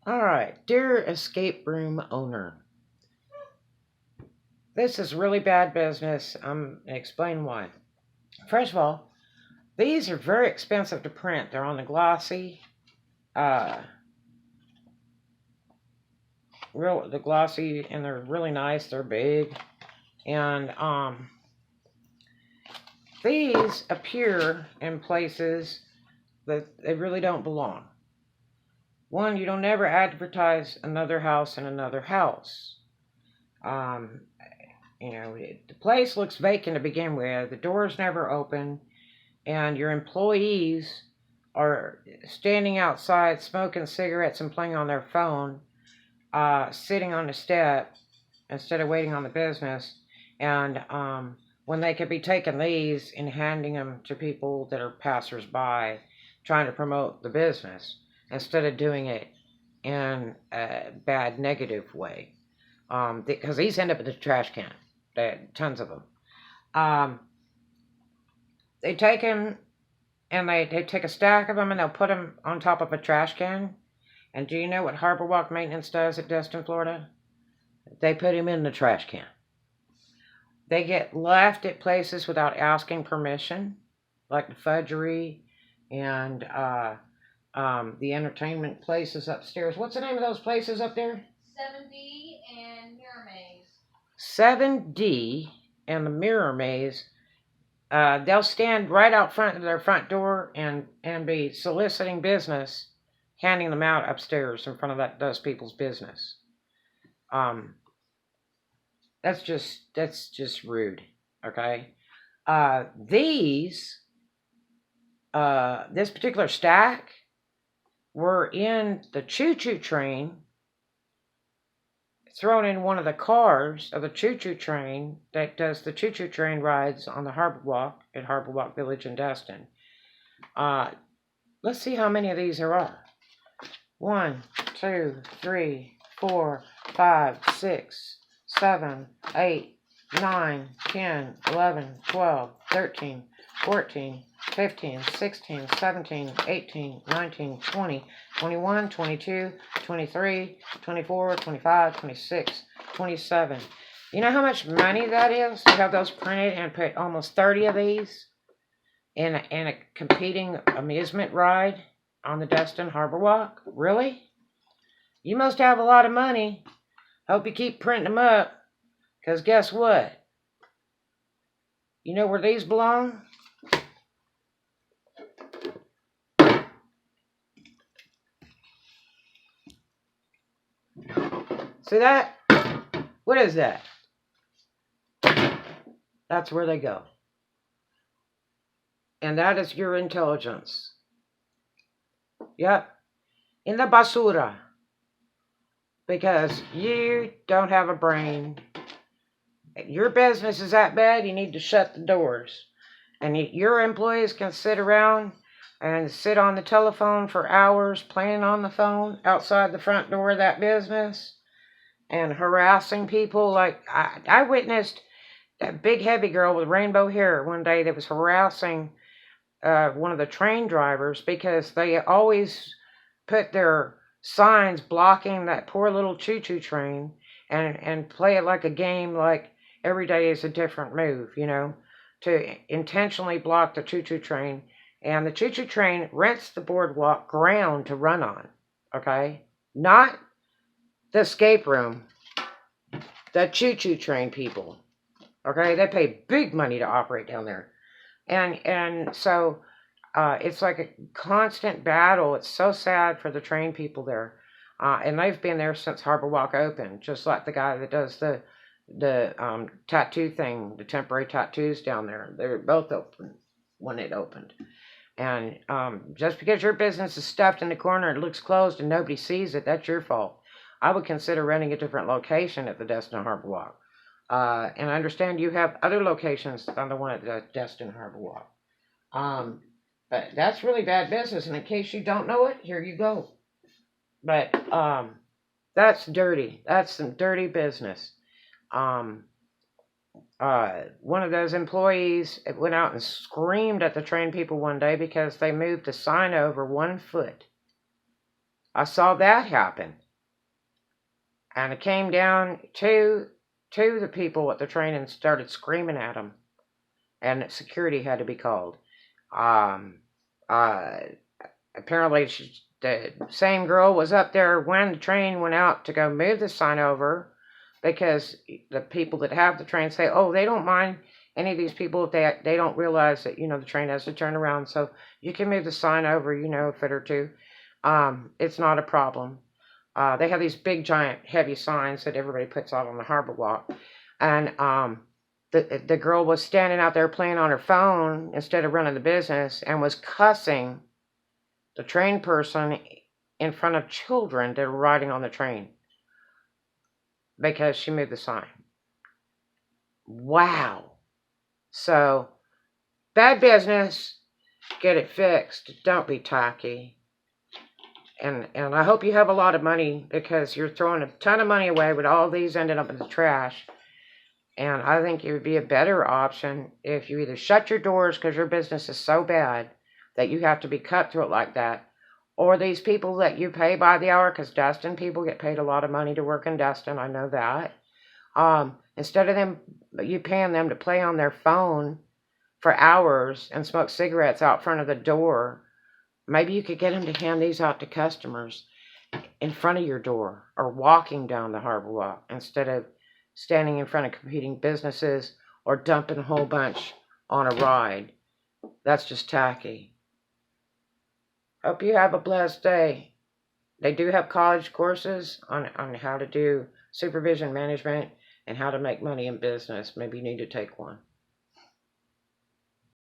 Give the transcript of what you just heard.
All right, dear escape room owner, this is really bad business. I'm going to explain why. First of all, these are very expensive to print. They're on the glossy, uh, the glossy, and they're really nice. They're big, and these appear in places that they really don't belong. One, you don't ever advertise another house in another house. Um, the place looks vacant to begin with. The doors never open, and your employees are standing outside smoking cigarettes and playing on their phone, sitting on the step instead of waiting on the business. And when they could be taking these and handing them to people that are passersby, trying to promote the business instead of doing it in a bad negative way. Because these end up in the trash can. Tons of them. Um, they take them and they take a stack of them and they'll put them on top of a trash can. And do you know what Harbor Walk Maintenance does at Destin, Florida? They put them in the trash can. They get left at places without asking permission, like the Fudgery and the entertainment places upstairs. What's the name of those places up there? 7D and Mirror Maze. 7D and the Mirror Maze. They'll stand right out front of their front door and be soliciting business, handing them out upstairs in front of those people's business. That's just rude. Okay. This particular stack were in the choo-choo train, thrown in one of the cars of the choo-choo train that does the choo-choo train rides on the Harbor Walk at Harbor Walk Village in Destin. Let's see how many of these there are. 1, 2, 3, 4, 5, 6, 7, 8, 9, 10, 11, 12, 13, 14, 15, 16, 17, 18, 19, 20, 21, 22, 23, 24, 25, 26, 27. You know how much money that is to have those printed and put almost 30 of these in a competing amusement ride on the Destin Harbor Walk? Really? You must have a lot of money. Hope you keep printing them up, because guess what? You know where these belong? See that? What is that? That's where they go. And that is your intelligence. Yep. In the basura. Because you don't have a brain. Your business is that bad, you need to shut the doors. And your employees can sit around and sit on the telephone for hours playing on the phone outside the front door of that business and harassing people. Like I witnessed that big heavy girl with rainbow hair one day that was harassing one of the train drivers because they always put their signs blocking that poor little choo-choo train and play it like a game, like every day is a different move, to intentionally block the choo-choo train. And the choo-choo train rents the boardwalk ground to run on, okay? Not the escape room, the choo-choo train people, okay? They pay big money to operate down there. And so it's like a constant battle. It's so sad for the train people there. And they've been there since Harbor Walk opened, just like the guy that does the tattoo thing, the temporary tattoos down there. They were both open when it opened. And just because your business is stuffed in the corner and looks closed and nobody sees it, that's your fault. I would consider renting a different location at the Destin Harbor Walk. And I understand you have other locations on the one at the Destin Harbor Walk. But that's really bad business. And in case you don't know it, here you go. But that's dirty. That's some dirty business. One of those employees went out and screamed at the train people one day because they moved a sign over 1 foot I saw that happen. And it came down to the people at the train and started screaming at them. And security had to be called. Um, uh, Apparently, the same girl was up there when the train went out to go move the sign over, because the people that have the train say, oh, they don't mind any of these people if they don't realize that, the train has to turn around, so you can move the sign over, a foot or two. It's not a problem. They have these big, giant, heavy signs that everybody puts out on the harbor walk. And the girl was standing out there playing on her phone instead of running the business, and was cussing the train person in front of children that were riding on the train because she moved the sign. Wow. So, bad business, get it fixed. Don't be tacky. And I hope you have a lot of money, because you're throwing a ton of money away with all these ending up in the trash. And I think it would be a better option if you either shut your doors because your business is so bad that you have to be cutthroat like that, or these people that you pay by the hour, because Destin people get paid a lot of money to work in Destin, I know that. Instead of you paying them to play on their phone for hours and smoke cigarettes out front of the door, maybe you could get them to hand these out to customers in front of your door, or walking down the harbor walk, instead of standing in front of competing businesses or dumping a whole bunch on a ride. That's just tacky. Hope you have a blessed day. They do have college courses on how to do supervision management and how to make money in business. Maybe you need to take one.